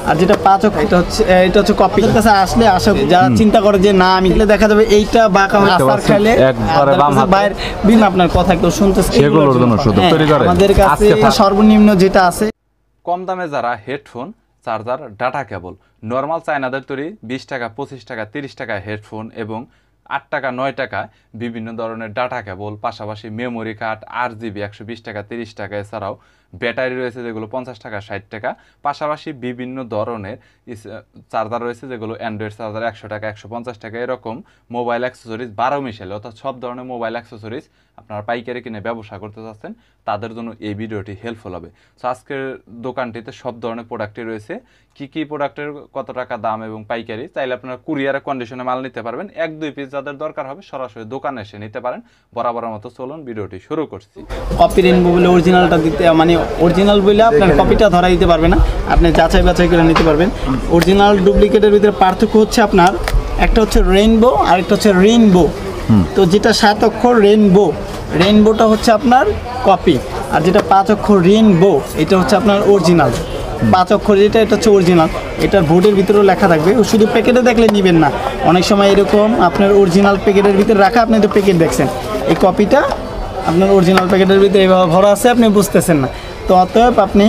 আর যেটা 5 অক্ষর এটা হচ্ছে কপি। এর কাছে আসলে আশা যারা চিন্তা করে যে না আমি দেখা যাবে এইটা বাঁকা হয়ে আসার খেলে একবারে বাম হাত বাইরে বিন আপনার কথা কেউ শুনতেছে সেগুলোর জন্য সুযোগ তৈরি করে। আমাদের কাছে সর্বনিম্ন যেটা আছে কম দামে যারা headphone charger data cable normal চায়নাদের তৈরি 20 টাকা 25 টাকা 30 টাকা হেডফোন এবং 8 টাকা 9 টাকা বিভিন্ন ধরনের ডাটা কেবল, পাশাপাশি মেমোরি কার্ড 8 GB 120 টাকা 30 টাকা, এছাড়াও ব্যাটারি রয়েছে যেগুলো 50 টাকা 60 টাকা, পাশাপাশি বিভিন্ন ধরনের চার্জার রয়েছে যেগুলো অ্যান্ড্রয়েড চার্জার 100 টাকা 150 টাকা। এরকম মোবাইল অ্যাক্সেসরিজ 12 মিশালে অর্থাৎ সব ধরনের মোবাইল অ্যাক্সেসরিজ আপনারা পাইকারি কিনে ব্যবসা করতে চাচ্ছেন তাদের জন্য এই ভিডিওটি হেল্পফুল হবে। সো আজকের দোকানটিতে সব ধরনের প্রোডাক্টই রয়েছে। কি প্রোডাক্টের কত টাকা দাম এবং পাইকারি চাইলে আপনারা কুরিয়ারের কন্ডিশনে মাল নিতে পারবেন। 1-2 পিস যাদের দরকার হবে সরাসরি দোকানে এসে নিতে পারেন। বরাবরের মতো চলুন ভিডিওটি শুরু করছি। কপি রেনবো বলে অরিজিনালটা দিতে মানে অরিজিনাল বলে আপনার কপিটা ধরা দিতে পারবে না, আপনি যাচাই বাছাই করে নিতে পারবেন। অরিজিনাল ডুপ্লিকেটের ভিতরে পার্থক্য হচ্ছে আপনার একটা হচ্ছে রেইনবো আর একটা হচ্ছে রেইনবো। তো যেটা 7 অক্ষর রেইনবোটা হচ্ছে আপনার কপি, আর যেটা 5 অক্ষর রেইনবো এটা হচ্ছে আপনার অরিজিনাল। 5 অক্ষর যেটা এটা হচ্ছে অরিজিনাল, এটার বোর্ডের ভিতরেও লেখা থাকবে, শুধু প্যাকেটে দেখলে নেবেন না। অনেক সময় এরকম আপনার অরিজিনাল প্যাকেটের ভিতরে রাখা, আপনি তো প্যাকেট দেখছেন, এই কপিটা আপনার অরিজিনাল প্যাকেটের ভিতরে এইভাবে ভরা আছে, আপনি বুঝতেছেন না। তো অতএব আপনি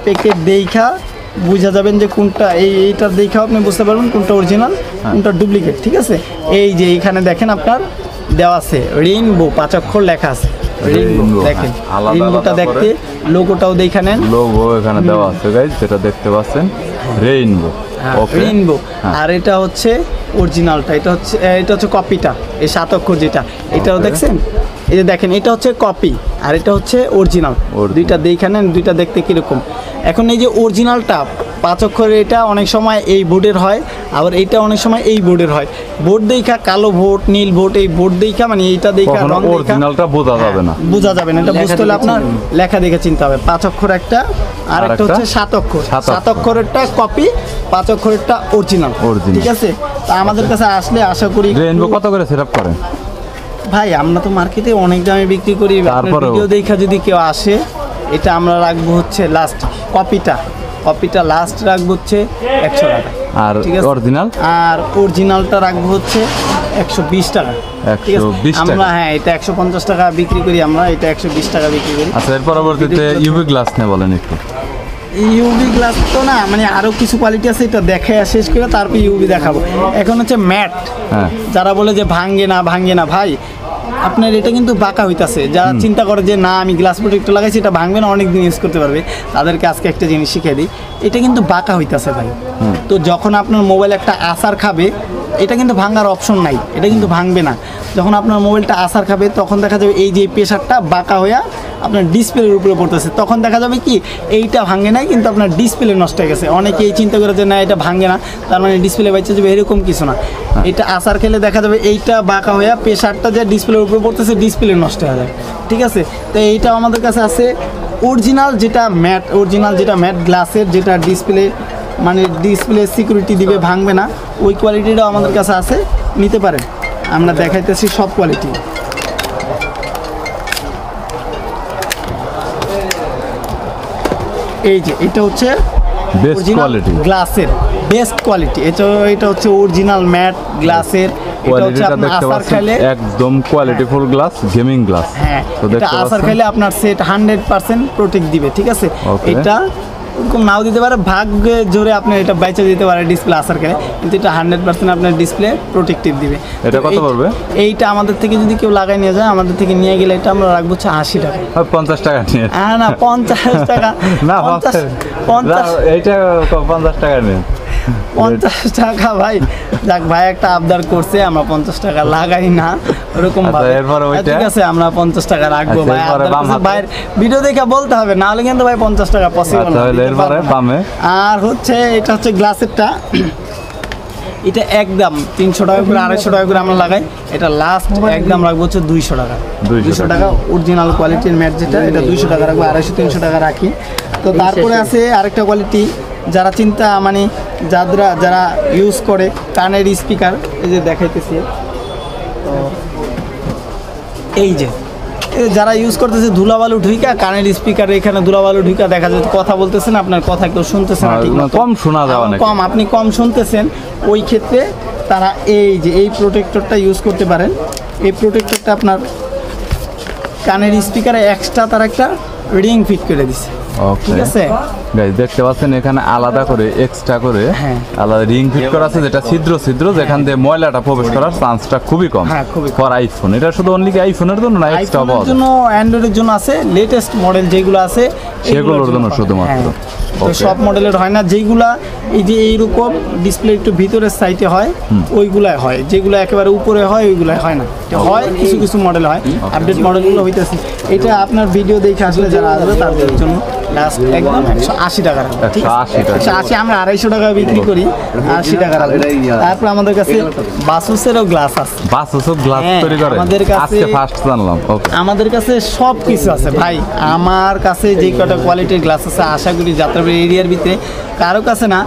প্যাকেট দেখা বুঝা যাবেন যে কোনটা এইটার দেখাও আপনি বুঝতে পারবেন কোনটা অরিজিনাল কোনটা ডুপ্লিকেট। ঠিক আছে, এই যে এইখানে দেখেন আপনার দেওয়া আছে রেইনবো 5 অক্ষর লেখা আছে রেইনবো, দেখেন রেইনবোটা দেখতে লোগোটাও দেখে নেন, লোগো এখানে দেওয়া আছে গাইস, যেটা দেখতে পাচ্ছেন রেইনবো। রেইনবো আর এটা হচ্ছে অরিজিনালটা, এটা হচ্ছে কপিটা, এই 7 অক্ষর যেটা এটাও দেখছেন, এই যে দেখেন এটা হচ্ছে কপি আর এটা হচ্ছে অরিজিনাল। দুইটা দেখে নেন, দুইটা দেখতে কিরকম। এখন এই যে অরিজিনালটা 5 অক্ষরের এটা অনেক সময় এই বোর্ডের হয়, আবার এইটা অনেক সময় এই বোর্ডের হয়। বোর্ড দেখা কালো বোর্ড নীল বোর্ড, এই বোর্ড দেখা মানে এইটা দেখা রং দেখা অরিজিনালটা বোঝা যাবে না, এটা বুঝতে হলে আপনার লেখা দেখে চিনতে হবে। 5 অক্ষর একটা আর একটা হচ্ছে 7 অক্ষর, 7 অক্ষরেরটা কপি 5 অক্ষরেরটা অরিজিনাল। ঠিক আছে, তা আমাদের কাছে আসলে আশা করি রেইনবো কত করে সেটআপ করেন ভাই? আমরা তো মার্কেটে অনেক দামে বিক্রি করি, ভিডিও দেখা যদি কেউ আসে এটা আমরা রাখবো হচ্ছে লাস্ট কপিটা লাস্ট রাখবো হচ্ছে 100 টাকা, আর অরিজিনাল আর অরিজিনালটা রাখবো হচ্ছে 120 টাকা। ঠিক আছে, আমরা এটা 150 টাকা বিক্রি করি, আমরা এটা 120 টাকা বিক্রি করি। আচ্ছা, এর পরবর্তীতে ইউভি গ্লাস নিয়ে বলেন একটু। ইউভি গ্লাস তো না মানে আরো কিছু কোয়ালিটি আছে, এটা দেখে শেষ করে তারপর ইউভি দেখাবো। এখন হচ্ছে ম্যাট, যারা বলে যে ভাঙ্গে না ভাই, আপনার এটা কিন্তু বাঁকা হইতাছে। যারা চিন্তা করে যে না আমি গ্লাস প্রোটেক্টর লাগাইছি এটা ভাঙবে না, অনেক দিন ইউজ করতে পারবে, তাদেরকে আজকে একটা জিনিস শিখিয়ে দিই, এটা কিন্তু বাঁকা হইতাছে ভাই। তো যখন আপনার মোবাইল একটা আসার খাবে, এটা কিন্তু ভাঙার অপশন নাই, এটা কিন্তু ভাঙবে না। যখন আপনার মোবাইলটা আসার খাবে তখন দেখা যাবে এই যে প্রেসারটা বাঁকা হয়ে আপনার ডিসপ্লের উপরে পড়তেছে, তখন দেখা যাবে কি এইটা ভাঙে নাই কিন্তু আপনার ডিসপ্লে নষ্ট হয়ে গেছে। অনেকে এই চিন্তা করে যে না এটা ভাঙে না তার মানে ডিসপ্লে বাঁচতে যাবে, এরকম কিছু না। এটা আসার খেলে দেখা যাবে এইটা বাঁকা হয়ে প্রেসারটা যে ডিসপ্লের উপরে পড়তেছে ডিসপ্লে নষ্ট হয়ে যায়। ঠিক আছে, তো এইটা আমাদের কাছে আছে অরিজিনাল যেটা ম্যাট গ্লাসের, যেটা ডিসপ্লে মানে ডিসপ্লে সিকিউরিটি দিবে, ভাঙবে না, ওই কোয়ালিটিটাও আমাদের কাছে আছে, নিতে পারেন। আমরা দেখাইতেছি সব কোয়ালিটি। এই যে এটা হচ্ছে বেস্ট কোয়ালিটি গ্লাসের বেস্ট কোয়ালিটি, এটা হচ্ছে অরিজিনাল ম্যাট গ্লাসের। এটা হচ্ছে আপনার আসার খাইলে একদম কোয়ালিটিফুল গ্লাস, গেমিং গ্লাস। হ্যাঁ, এটা আসার খাইলে আপনার সেট 100% প্রোটেক্ট দিবে। ঠিক আছে, এটা এরকম নাও দিতে পারে, ভাগ্যে জোরে আপনি এটা বাইচে দিতে পারে ডিসপ্লে আসার খেলে, কিন্তু এটা 100% আপনার ডিসপ্লে প্রোটেক্টিভ দিবে। এটা কত পড়বে? এইটা আমাদের থেকে যদি কেউ লাগাই নিয়ে যায়, আমাদের থেকে নিয়ে গেলে এটা আমরা রাখবো 80 টাকা। 50 টাকা নিয়ে না 50 টাকা না 50 এইটা 50 টাকা নিয়ে 50 টাকা ভাই। যাক ভাই একটা আবদার করছে, আমরা 50 টাকা লাগাই না ওরকম ভাবে। ঠিক আছে, আমরা 50 টাকা রাখবো ভাই। ভাইয়ের ভিডিও দেখে বলতে হবে, না হলে কিন্তু ভাই 50 টাকা পসিবল না। আর হচ্ছে এটা হচ্ছে গ্লাসেরটা, এটা একদম 300 টাকা করে 250 টাকা করে আমরা লাগাই, এটা লাস্ট একদম রাখবো হচ্ছে 200 টাকা। 200 টাকা অরিজিনাল কোয়ালিটির ম্যাট যেটা, এটা 200 টাকা রাখবো, 250-300 টাকা রাখি। তো তারপরে আছে আরেকটা কোয়ালিটি, যারা চিন্তা মানে যারা ইউজ করে কানের স্পিকার, এই যে দেখাইতেছি, তো এই যে যারা ইউজ করতেছে ধুলাবালু ঢুইকা কানের স্পিকার এখানে ধুলাবালু ঢুইকা দেখা যাচ্ছে কথা বলতেছেন আপনার কথা কেউ শুনতেছে না ঠিক মতো। কম শোনা যাওয়া নাকি? কম, আপনি কম শুনতেছেন, ওই ক্ষেত্রে তারা এই যে এই প্রোটেক্টরটা ইউজ করতে পারেন। এই প্রোটেক্টরটা আপনার কানের স্পিকারে এক্সট্রা তার একটা রিং ফিট করে দিছে, ঠিক আছে গাইস দেখতে পাচ্ছেন এখানে আলাদা করে এক্সট্রা করে হ্যাঁ। আলাদা রিং ফিট করা আছে, যেটা ছিদ্র যেখান দিয়ে ময়লাটা প্রবেশ করার চান্সটা খুবই কম। হ্যাঁ, খুবই কম। ফর আইফোন, এটা শুধু অনলি কি আইফোনের জন্য না এক্সট্রা আইফোনের পাওয়া জন্য, অ্যান্ড্রয়েডের জন্য আছে, লেটেস্ট মডেল যেগুলো আছে সেগুলোর জন্য শুধুমাত্র। হ্যাঁ। তো Okay. সব মডেলের হয় না, যেগুলা এই যে এইরকম ডিসপ্লে একটু ভিতরের সাইডে হয় ওইগুলাই হয়, যেগুলো একেবারে উপরে হয় ওইগুলাই হয় না। এটা হয় কিছু কিছু মডেল হয়, আপডেট মডেলগুলো হইতেছে। এটা আপনার ভিডিও দেখে আসলে যারা আসবে তাদের জন্য লাস্ট একদম 180 টাকা, ঠিক আছে 180, আমরা 250 টাকা বিক্রি করি, 80 টাকা রাখবো। তারপর আমাদের কাছে বাসুসেরও গ্লাস আছে। বাসুসও গ্লাস হ্যাঁ, তৈরি করে? আমাদের কাছে- আজকে ফার্স্ট জানলাম। ওকে, আমাদের কাছে সব কিছু আছে ভাই। আমার কাছে যে কটা কোয়ালিটির গ্লাস আছে, আশা করি যাত্রাবাড়ি এরিয়ার ভিতরে কারো কাছে না,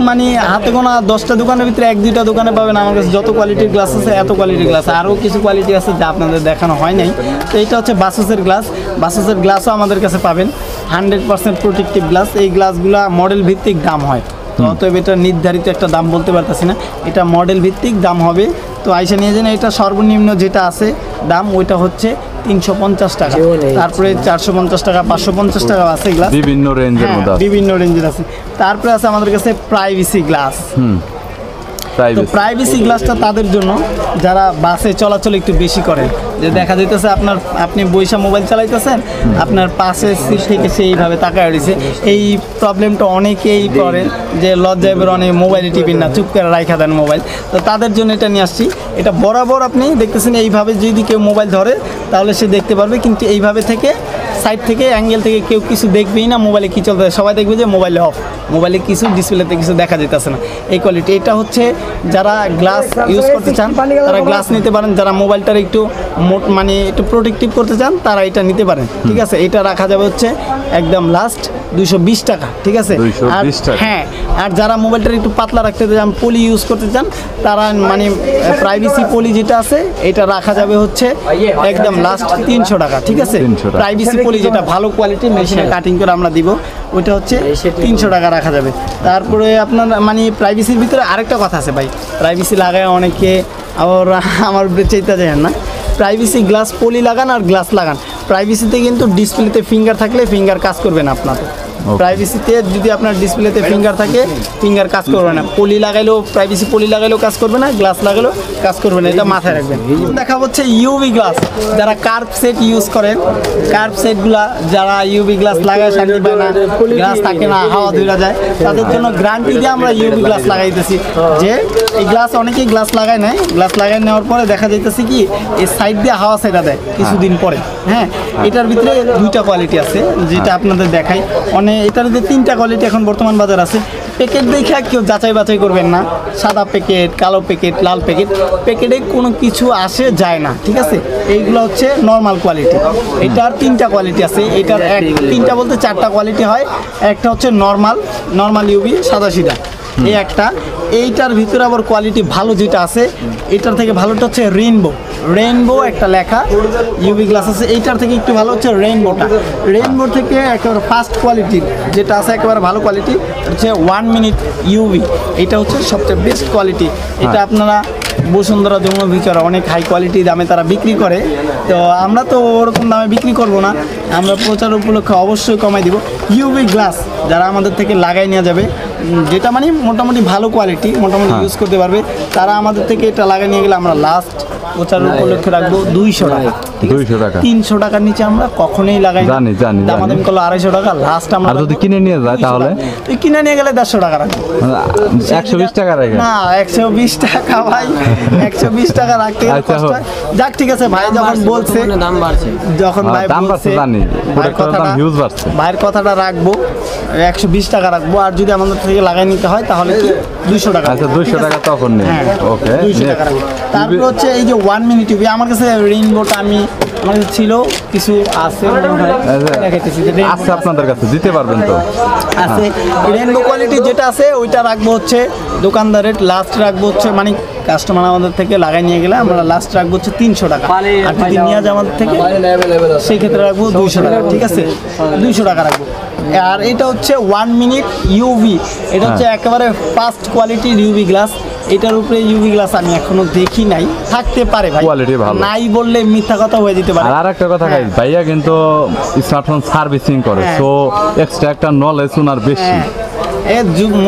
মানে হাতে গোনা 10টা দোকানের ভিতরে 1-2টা দোকানে পাবেন আমার কাছে যত কোয়ালিটির গ্লাস আছে, এত কোয়ালিটির গ্লাস। আরও কিছু কোয়ালিটি আছে যা আপনাদের দেখানো হয় নাই। তো এটা হচ্ছে বাসুসের গ্লাস। বাসুসের গ্লাসও আমাদের কাছে পাবেন, 100% প্রোটেক্টিভ গ্লাস। এই গ্লাসগুলো মডেল ভিত্তিক দাম হয়, তো অতএব এটা নির্ধারিত একটা দাম বলতে পারতেছি না, এটা মডেল ভিত্তিক দাম হবে। তো আইসা নিয়ে যান। এটা সর্বনিম্ন যেটা আছে দাম ওইটা হচ্ছে 350 টাকা, তারপরে 450 টাকা, 550 টাকা আছে গ্লাস, বিভিন্ন রেঞ্জের মধ্যে আছে। বিভিন্ন রেঞ্জের আছে। তারপরে আছে আমাদের কাছে প্রাইভেসি গ্লাস। তো প্রাইভেসি গ্লাসটা তাদের জন্য যারা বাসে চলাচল একটু বেশি করেন, যে দেখা যাইতেছে আপনি বইসা মোবাইল চালাইতেছেন, আপনার পাশে সিট থেকে সেইভাবে তাকায় রয়েছে। এই প্রবলেমটা অনেকেই করে যে লজ্জায় বের অনেক মোবাইলে টিপেন না, চুপ করে রাখা দেন মোবাইল। তো তাদের জন্য এটা নিয়ে আসছি। এটা বরাবর আপনি দেখতেছেন এইভাবে যদি কেউ মোবাইল ধরে তাহলে সে দেখতে পারবে, কিন্তু এইভাবে থেকে সাইড থেকে অ্যাঙ্গেল থেকে কেউ কিছু দেখবেই না মোবাইলে কী চলতেছে, সবাই দেখবে যে মোবাইলে অফ, মোবাইলে কিছু ডিসপ্লেতে কিছু দেখা যেতেছে না। এই কোয়ালিটি এটা হচ্ছে যারা গ্লাস ইউজ করতে চান তারা গ্লাস নিতে পারেন, যারা মোবাইলটার একটু মানে একটু প্রোটেক্টিভ করতে চান তারা এটা নিতে পারেন, ঠিক আছে। এটা রাখা যাবে হচ্ছে একদম লাস্ট 220 টাকা, ঠিক আছে। আর 220 টাকা। হ্যাঁ, আর যারা মোবাইলটার একটু পাতলা রাখতে চান, পলি ইউজ করতে চান, তারা মানে প্রাইভেসি পলি যেটা আছে এটা রাখা যাবে হচ্ছে একদম লাস্ট 300 টাকা, ঠিক আছে। 300 টাকা। প্রাইভেসি পলি যেটা ভালো কোয়ালিটি মেশিনে কাটিং করে আমরা দিব, ওইটা হচ্ছে 300 টাকা রাখা যাবে। তারপরে আপনার মানে প্রাইভেসির ভিতরে আরেকটা কথা আছে ভাই, প্রাইভেসি লাগায় অনেকে আবার আমার চাইতে যায় না। প্রাইভেসি গ্লাস পলি লাগান আর গ্লাস লাগান, প্রাইভেসিতে কিন্তু ডিসপ্লেতে ফিঙ্গার থাকলে ফিঙ্গার কাজ করবে না আপনার। প্রাইভেসিতে যদি আপনার ডিসপ্লেতে ফিঙ্গার থাকে ফিঙ্গার কাজ করবে না, পলি লাগাইলেও প্রাইভেসি পলি লাগাইলেও কাজ করবে না, গ্লাস লাগাইলেও কাজ করবে না, এটা মাথায় রাখবেন। দেখা হচ্ছে ইউভি গ্লাস, যারা কার্ভ সেট ইউজ করেন, কার্ভ সেটগুলা যারা ইউভি গ্লাস লাগায় শান্তি পায় না, গ্লাস থাকে না, হাওয়া ধুলা যায়, তাদের জন্য গ্যারান্টি দিয়ে আমরা ইউভি গ্লাস লাগাইতেছি। যে এই গ্লাস অনেকেই গ্লাস লাগায় নেয়, গ্লাস লাগাই নেওয়ার পরে দেখা যাইতেছে কি এই সাইড দিয়ে হাওয়া সেটা দেয় কিছুদিন পরে। হ্যাঁ, এটার ভিতরে 2টা কোয়ালিটি আছে যেটা আপনাদের দেখাই। এটার যে 3টা কোয়ালিটি এখন বর্তমান বাজার আছে। প্যাকেট দেখে কেউ যাচাই বাছাই করবেন না, সাদা প্যাকেট, কালো প্যাকেট, লাল প্যাকেট, প্যাকেটে কোনো কিছু আসে যায় না, ঠিক আছে। এইগুলো হচ্ছে নর্মাল কোয়ালিটি। এটার 3টা কোয়ালিটি আছে, এটার 3টা বলতে 4টা কোয়ালিটি হয়। একটা হচ্ছে নর্মাল ইউভি সাদা সিধা, এই একটা। এইটার ভিতরে আবার কোয়ালিটি ভালো যেটা আছে, এটার থেকে ভালোটা হচ্ছে রেইনবো একটা লেখা ইউভি গ্লাস আছে। এইটার থেকে একটু ভালো হচ্ছে রেইনবো থেকে একেবারে ফার্স্ট কোয়ালিটি যেটা আছে একেবারে ভালো কোয়ালিটি হচ্ছে 1 মিনিট ইউভি। এটা হচ্ছে সবচেয়ে বেস্ট কোয়ালিটি। এটা আপনারা বসুন্ধরা, যমুনা ফিউচার অনেক হাই কোয়ালিটি দামে তারা বিক্রি করে, তো আমরা তো ওরকম দামে বিক্রি করব না, আমরা প্রচার উপলক্ষে অবশ্যই কমাই দিব। ইউভি গ্লাস যারা আমাদের থেকে লাগাই নেওয়া যাবে, যেটা মানে মোটামুটি ভালো কোয়ালিটি, মোটামুটি ইউজ করতে পারবে, তারা আমাদের থেকে এটা লাগাই নিয়ে গেলে আমরা লাস্ট প্রচার উপলক্ষে রাখবো 200 টাকা, 200 টাকা। 300 টাকার নিচে আমরা কখনোই লাগাই না। জানি। দামাদামি করলে 250 টাকা লাস্ট আমরা। আর যদি কিনে নিয়ে যায় তাহলে কিনে নিয়ে গেলে 150 টাকা রাখবো, 120 টাকা রাখে না 120 টাকা ভাই, 120 টাকা রাখতে গেলে কষ্ট হয়। যাক ঠিক আছে, ভাই যখন বলছে দাম বাড়ছে, যখন ভাই দাম বাড়ছে, বলছে জানি ভিউজ বাড়ছে, ভাইয়ের কথাটা রাখবো, 120 টাকা রাখবো। আর যদি আমাদের থেকে লাগাই নিতে হয় তাহলে কি 200 টাকা। আচ্ছা, 200 টাকা তখন নেই। ওকে, 200 টাকা রাখবো। তারপর হচ্ছে এই যে 1 মিনিট টিভি আমার কাছে রেইনবোটা আমার কাছে ছিল, কিছু আছে দেখাইতেছি। আচ্ছা, আপনাদের কাছে দিতে পারবেন তো? আছে রেইনবো কোয়ালিটি যেটা আছে ওইটা রাখবো হচ্ছে দোকানদারের লাস্ট রাখবো হচ্ছে মানে কাস্টমার আমাদের থেকে লাগাই নিয়ে গেলে আমরা লাস্ট রাখবো হচ্ছে 300 টাকা, আর যদি নিয়ে যায় আমাদের থেকে সেই ক্ষেত্রে রাখবো 200 টাকা, ঠিক আছে, 200 টাকা রাখবো। আর এটা হচ্ছে 1 মিনিট ইউভি, এটা হচ্ছে একেবারে ফার্স্ট কোয়ালিটির ইউভি গ্লাস। এটার উপরে ইউভি গ্লাস আমি এখনো দেখি নাই, থাকতে পারে ভাই, কোয়ালিটি ভালো, নাই বললে মিথ্যা কথা হয়ে যেতে পারে। আর একটা কথা গাইস, ভাইয়া কিন্তু স্মার্টফোন সার্ভিসিং করে, সো এক্সট্রা একটা নলেজ ওনার বেশি।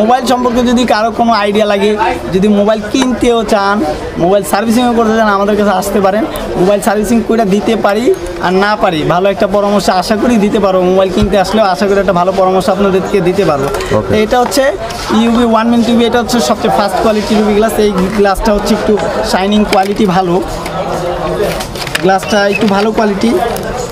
মোবাইল সম্পর্কে যদি কারো কোনো আইডিয়া লাগে, যদি মোবাইল কিনতেও চান, মোবাইল সার্ভিসিংও করতে চান, আমাদের কাছে আসতে পারেন। মোবাইল সার্ভিসিং করে দিতে পারি, আর না পারি ভালো একটা পরামর্শ আশা করি দিতে পারবো। মোবাইল কিনতে আসলেও আশা করি একটা ভালো পরামর্শ আপনাদেরকে দিতে পারবো। তো এটা হচ্ছে ইউভি 1 মিনিট ইউভি, এটা হচ্ছে সবচেয়ে ফার্স্ট কোয়ালিটি ইউভি গ্লাস। এই গ্লাসটা হচ্ছে একটু শাইনিং কোয়ালিটি ভালো, গ্লাসটা একটু ভালো কোয়ালিটি,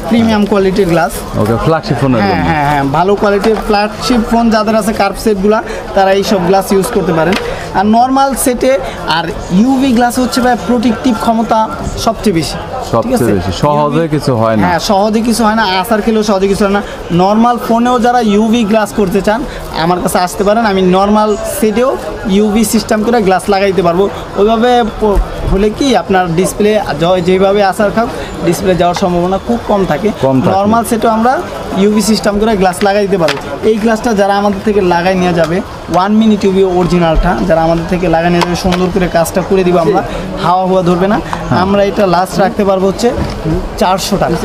প্রিমিয়াম কোয়ালিটির গ্লাস। ওকে, ফ্ল্যাগশিপ ফোনের জন্য। হ্যাঁ, ভালো কোয়ালিটির ফ্ল্যাগশিপ ফোন যাদের আছে কার্ভ সেটগুলো, তারা এই সব গ্লাস ইউজ করতে পারেন। আর নর্মাল সেটে আর ইউভি গ্লাস হচ্ছে ভাই প্রোটেক্টিভ ক্ষমতা সবচেয়ে বেশি, ঠিক আছে, সহজে কিছু হয় না। হ্যাঁ, সহজে কিছু হয় না, আসার খেলেও সহজে কিছু হয় না। নর্মাল ফোনেও যারা ইউভি গ্লাস করতে চান আমার কাছে আসতে পারেন, আমি নর্মাল সেটেও ইউভি সিস্টেম করে গ্লাস লাগাইতে পারবো। ওইভাবে হলে কি আপনার ডিসপ্লে যেভাবে আসার খাও ডিসপ্লে যাওয়ার সম্ভাবনা খুব কম থাকে। নর্মাল সেটও আমরা ইউভি সিস্টেম করে গ্লাস লাগাই দিতে পারবো। এই গ্লাসটা যারা আমাদের থেকে লাগাই নিয়ে যাবে 1 মিনিট ইউভি অরিজিনালটা যারা আমাদের থেকে লাগাই নিয়ে যাবে, সুন্দর করে কাজটা করে দিব আমরা, হাওয়া ধরবে না। আমরা এটা লাস্ট রাখতে পারবো হচ্ছে 400 টাকা।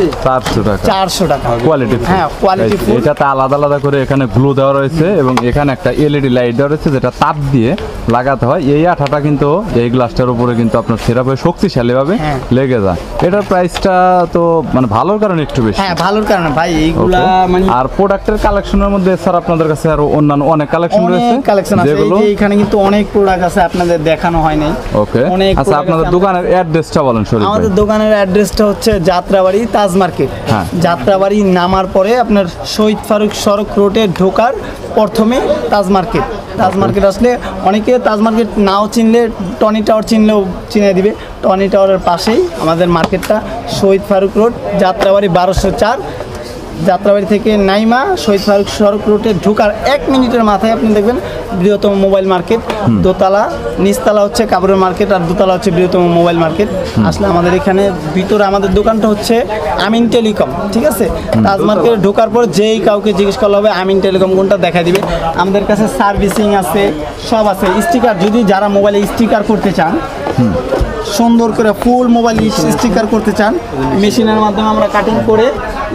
400 টাকা কোয়ালিটি, হ্যাঁ কোয়ালিটি ফুল। এটাতে আলাদা আলাদা করে এখানে গ্লু দেওয়া রয়েছে এবং এখানে একটা এলইডি লাইট দেওয়া রয়েছে যেটা তাপ দিয়ে লাগাতে হয়। এই আঠাটা কিন্তু এই গ্লাসটার উপরে কিন্তু আপনার সেরাভাবে শক্তিশালী ভাবে লেগে যায়। এটার প্রাইসটা তো মানে ভালোর কারণে একটু বেশি। হ্যাঁ, ভালোর কারণে ভাই এইগুলা মানে। আর প্রোডাক্টের কালেকশনের মধ্যে স্যার আপনাদের কাছে আরো অন্যান্য অনেক কালেকশন রয়েছে, কালেকশন আছে। এই যে এখানে কিন্তু অনেক প্রোডাক্ট আছে আপনাদের দেখানো হয় নাই। ওকে, আচ্ছা আপনাদের দোকানের অ্যাড্রেসটা বলেন শরীফ ভাই। আমাদের দোকানের অ্যাড্রেসটা হচ্ছে যাত্রাবাড়ি তাজ মার্কেট। যাত্রাবাড়ি নামার পরে আপনার শহীদ ফারুক সড়ক রোডে ঢোকার প্রথমে তাজ মার্কেট। তাজ মার্কেট আসলে অনেকে তাজ মার্কেট নাও চিনলে টনি টাওয়ার চিনলেও চিনে দিবে। টনি টাওয়ারের পাশেই আমাদের মার্কেটটা, শহীদ ফারুক রোড, যাত্রাবাড়ি 1204। যাত্রাবাড়ি থেকে নাইমা শহীদ ফারুক সড়ক রোডে ঢোকার 1 মিনিটের মাথায় আপনি দেখবেন বৃহত্তম মোবাইল মার্কেট। দোতলা, নিচতলা হচ্ছে কাপড়ের মার্কেট, আর দোতলা হচ্ছে বৃহত্তম মোবাইল মার্কেট। আসলে আমাদের এখানে ভিতরে আমাদের দোকানটা হচ্ছে আমিন টেলিকম, ঠিক আছে। তাজ মার্কেটে ঢোকার পর যেই কাউকে জিজ্ঞেস করলে হবে আমিন টেলিকম কোনটা, দেখা দিবে। আমাদের কাছে সার্ভিসিং আছে, সব আছে। স্টিকার, যদি যারা মোবাইলে স্টিকার করতে চান, সুন্দর করে ফুল মোবাইল স্টিকার করতে চান, মেশিনের মাধ্যমে আমরা কাটিং করে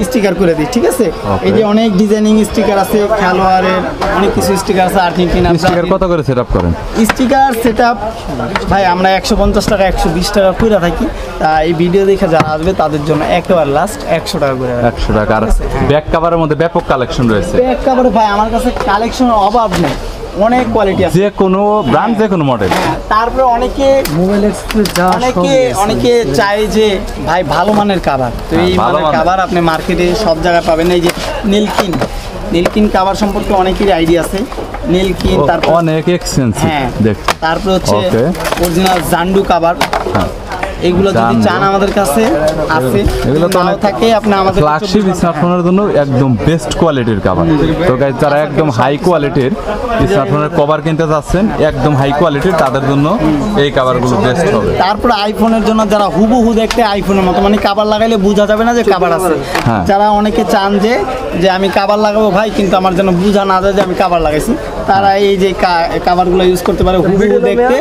স্টিকার করে দিই, ঠিক আছে। এই যে অনেক ডিজাইনিং স্টিকার আছে, খেলোয়াড়ের অনেক কিছু স্টিকার আছে। আর্জেন্টিনা স্টিকার কত করে সেটআপ করেন? স্টিকার সেটআপ ভাই আমরা 150 টাকা 120 টাকা কইরা থাকি। তা এই ভিডিও দেখে যারা আসবে তাদের জন্য একেবারে লাস্ট 100 টাকা করে। 100 টাকা। আর ব্যাক কভারের মধ্যে ব্যাপক কালেকশন রয়েছে। ব্যাক কভার ভাই আমার কাছে কালেকশনের অভাব নেই, অনেক কোয়ালিটি আছে, যে কোনো ব্র্যান্ড, যে কোনো মডেল। তারপরে অনেকে চায় যে ভাই ভালো মানের কভার, তো এই মানের কভার আপনি মার্কেটে সব জায়গায় পাবেন। এই যে নীলকিন কভার সম্পর্কে অনেকেরই আইডিয়া আছে। নীলকিন, তারপর অনেক এক্সপেন্সিভ, দেখ। তারপর হচ্ছে অরিজিনাল জান্ডু কভার। এগুলো যদি চান আমাদের কাছে আছে, এগুলো তো অনেক থাকে। আপনি আমাদের ফ্ল্যাগশিপ স্মার্টফোনের জন্য একদম বেস্ট কোয়ালিটির কভার। তো গাইস, যারা একদম হাই কোয়ালিটির স্মার্টফোনের কভার কিনতে যাচ্ছেন, একদম হাই কোয়ালিটির, তাদের জন্য এই কভারগুলো বেস্ট হবে। তারপর আইফোনের জন্য যারা হুবহু দেখতে আইফোনের মতো, মানে কভার লাগাইলে বোঝা যাবে না যে কভার আছে। যারা অনেকে চান যে আমি কভার লাগাবো ভাই, কিন্তু আমার যেন বোঝা না যায় যে আমি কভার লাগাইছি, তারা এই যে কভারগুলো ইউজ করতে পারে। হুবহু দেখতে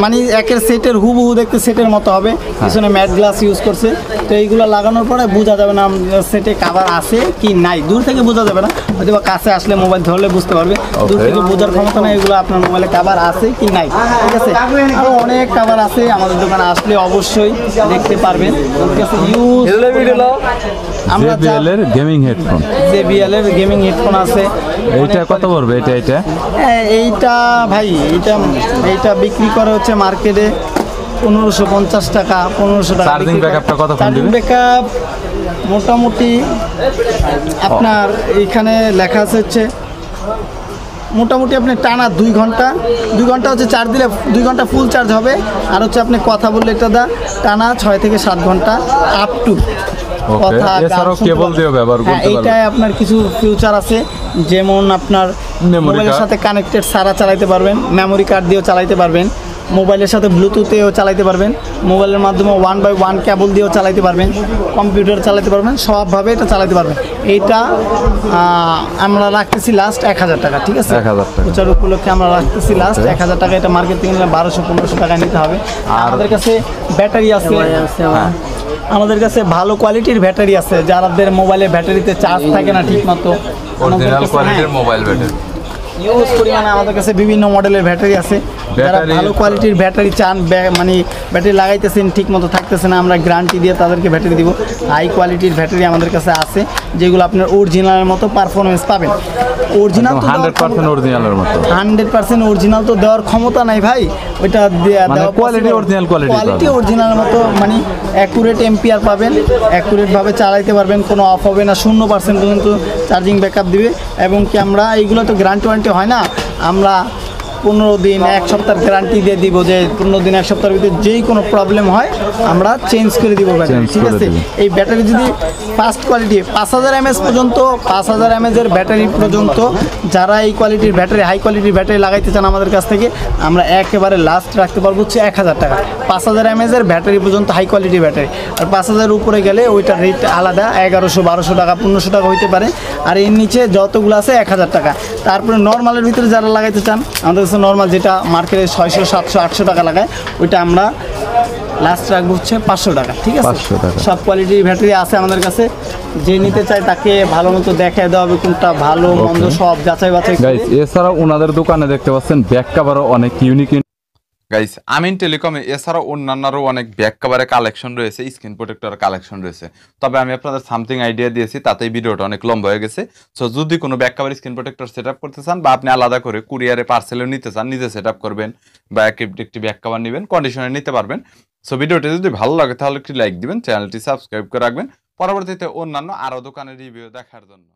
মানে একের সেটের হুবহু দেখতে সেটের মতো হবে। পিছনে ম্যাট গ্লাস ইউজ করছে, তো এইগুলো লাগানোর পরে বোঝা যাবে না সেটে কভার আছে কি নাই। দূর থেকে বোঝা যাবে না, হয়তো বা কাছে আসলে মোবাইল ধরলে বুঝতে পারবে। দূর থেকে বোঝার ক্ষমতা না এগুলো আপনার মোবাইলে কভার আছে কি নাই, ঠিক আছে। আরও অনেক কভার আছে, আমাদের দোকানে আসলে অবশ্যই দেখতে পারবেন। JBL এর গেমিং হেডফোন, JBL এর গেমিং হেডফোন আছে। এইটা কত পড়বে? এইটা ভাই এইটা বিক্রি করে হচ্ছে মার্কেটে 1550 টাকা, 1500 টাকা। চার্জিং ব্যাকআপটা কত? চার্জিং ব্যাকআপ মোটামুটি আপনার এইখানে লেখা আছে হচ্ছে মোটামুটি আপনি টানা 2 ঘন্টা হচ্ছে চার্জ দিলে 2 ঘন্টা ফুল চার্জ হবে। আর হচ্ছে আপনি কথা বললে এটা টানা 6 থেকে 7 ঘন্টা আপ টু কথা। এছাড়াও কেবল দিয়ে ব্যবহার করতে পারবেন। এইটায় আপনার কিছু ফিউচার আছে, যেমন আপনার মোবাইলের সাথে কানেক্টেড সারা চালাতে পারবেন, মেমোরি কার্ড দিয়েও চালাতে পারবেন। মোবাইলের সাথে ব্লুটুথেও চালাতে পারবেন, মোবাইলের মাধ্যমে 1x1 কেবল দিয়েও চালাতে পারবেন, কম্পিউটার চালাতে পারবেন, সবভাবে এটা চালাতে পারবেন। এইটা আমরা রাখতেছি লাস্ট 1000 টাকা, ঠিক আছে? 1000 টাকা। প্রচার উপলক্ষে আমরা রাখতেছি লাস্ট 1000 টাকা। এটা মার্কেট থেকে নিলে 1200-1500 টাকা নিতে হবে। আর আমাদের কাছে ব্যাটারি আছে, হ্যাঁ। আমাদের কাছে ভালো কোয়ালিটির ব্যাটারি আছে, যাদের মোবাইলে ব্যাটারিতে চার্জ থাকে না ঠিক মতো, অরিজিনাল কোয়ালিটির মোবাইল ব্যাটারি ইউজ পরিমাণে আমাদের কাছে বিভিন্ন মডেলের ব্যাটারি আছে। যারা ভালো কোয়ালিটির ব্যাটারি চান, মানে ব্যাটারি লাগাইতেছেন ঠিক মতো থাকতেছে না, আমরা গ্যারান্টি দিয়ে তাদেরকে ব্যাটারি দিব। হাই কোয়ালিটির ব্যাটারি আমাদের কাছে আছে, যেগুলো আপনার অরিজিনালের মতো পারফরমেন্স পাবেন। অরিজিনাল 100% অরিজিনালের মতো, 100% অরিজিনাল তো দেওয়ার ক্ষমতা নাই ভাই, ওইটা কোয়ালিটি অরিজিনাল কোয়ালিটি অরিজিনালের মতো, মানে অ্যাকুরেট এম্পিয়ার পাবেন, অ্যাকুরেটভাবে চালাইতে পারবেন, কোনো অফ হবে না, 0% পর্যন্ত চার্জিং ব্যাকআপ দিবে। এবং কি আমরা এইগুলো তো গ্যারান্টি ওয়ারেন্টি হয় না, আমরা 15 দিন 1 সপ্তাহের গ্যারান্টি দিয়ে দিব, যে 15 দিন 1 সপ্তাহের ভিতরে যেই কোনো প্রবলেম হয় আমরা চেঞ্জ করে দিব ব্যাটারি, ঠিক আছে? এই ব্যাটারি যদি ফার্স্ট কোয়ালিটি 5000 mAh পর্যন্ত, 5000 mAh এর ব্যাটারি পর্যন্ত যারা এই কোয়ালিটির ব্যাটারি, হাই কোয়ালিটির ব্যাটারি লাগাইতে চান আমাদের কাছ থেকে, আমরা একেবারে লাস্ট রাখতে পারবো হচ্ছে 1000 টাকা। 5000 mAh এর ব্যাটারি পর্যন্ত হাই কোয়ালিটি ব্যাটারি, আর 5000 উপরে গেলে ওইটার রেট আলাদা, 1100-1200 টাকা 1500 টাকা হইতে পারে। আর এর নিচে যতগুলো আছে 1000 টাকা। তারপরে নর্মালের ভিতরে যারা লাগাইতে চান, আমাদের কাছে নর্মাল যেটা মার্কেটে 600, 700, 800 টাকা লাগায়, ওইটা আমরা লাস্ট রাখবো হচ্ছে 500 টাকা, ঠিক আছে? 500 টাকা। সব কোয়ালিটির ব্যাটারি আছে আমাদের কাছে, যে নিতে চায় তাকে ভালো মতো দেখায় দেওয়া হবে কোনটা ভালো মন্দ সব যাচাই বাছাই করে। গাইস এছাড়াও ওনাদের দোকানে দেখতে পাচ্ছেন ব্যাক কভারও অনেক ইউনিক। গাইস আমিন টেলিকমে এছাড়াও অন্যান্যরও অনেক ব্যাক কভারের কালেকশন রয়েছে, স্ক্রিন প্রোটেক্টরের কালেকশন রয়েছে। তবে আমি আপনাদের সামথিং আইডিয়া দিয়েছি, তাতেই ভিডিওটা অনেক লম্বা হয়ে গেছে। সো যদি কোনো back cover screen protector set up করতে চান, বা আপনি আলাদা করে কুরিয়ারে পার্সেলেও নিতে চান, নিজে সেট আপ করবেন বা একটি ব্যাক কভার নেবেন, কন্ডিশনে নিতে পারবেন। সো ভিডিওটি যদি ভালো লাগে তাহলে একটি লাইক দিবেন, চ্যানেলটি সাবস্ক্রাইব করে রাখবেন পরবর্তীতে অন্যান্য আরও দোকানের রিভিউ দেখার জন্য।